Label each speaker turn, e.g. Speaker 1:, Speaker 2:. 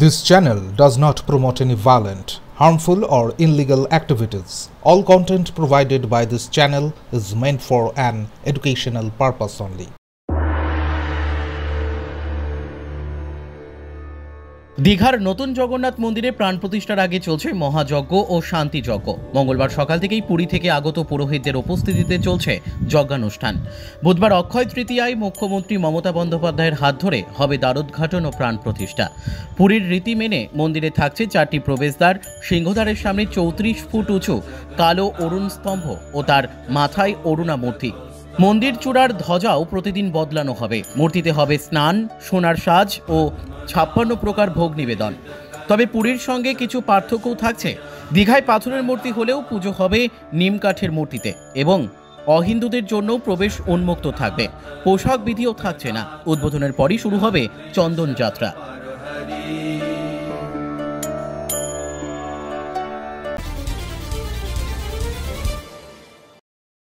Speaker 1: This channel does not promote any violent, harmful or illegal activities. All content provided by this channel is meant for an educational purpose only.
Speaker 2: দীঘার নতুন জগন্নাথ মন্দিরে প্রাণ প্রতিষ্ঠার আগে চলছে মহাযজ্ঞ ও শান্তিযজ্ঞ। মঙ্গলবার সকাল থেকেই পুরী থেকে আগত পুরোহিতদের উপস্থিতিতে চলছে যজ্ঞানুষ্ঠান। বুধবার অক্ষয় তৃতীয়ায় মুখ্যমন্ত্রী মমতা বন্দ্যোপাধ্যায়ের হাত ধরে হবে দ্বারোদ্ঘাটন ও প্রাণ প্রতিষ্ঠা। পুরীর রীতি মেনে মন্দিরে থাকছে 4টি প্রবেশদ্বার, সিংহদ্বারের সামনে 34 ফুট উঁচু কালো অরুণ স্তম্ভ ও তার মাথায় অরুণা মূর্তি। মন্দির চূড়ার ধ্বজাও প্রতিদিন বদলানো হবে। মূর্তিতে হবে স্নান, সোনার সাজ ও 56 প্রকার ভোগ নিবেদন। তবে পুরীর সঙ্গে কিছু পার্থক্যও থাকছে। দীঘায় পাথরের মূর্তি হলেও পুজো হবে নিম কাঠের মূর্তিতে এবং অহিন্দুদের জন্য প্রবেশ উন্মুক্ত থাকবে। পোশাক বিধিও থাকছে না। উদ্বোধনের পরই শুরু হবে চন্দন যাত্রা।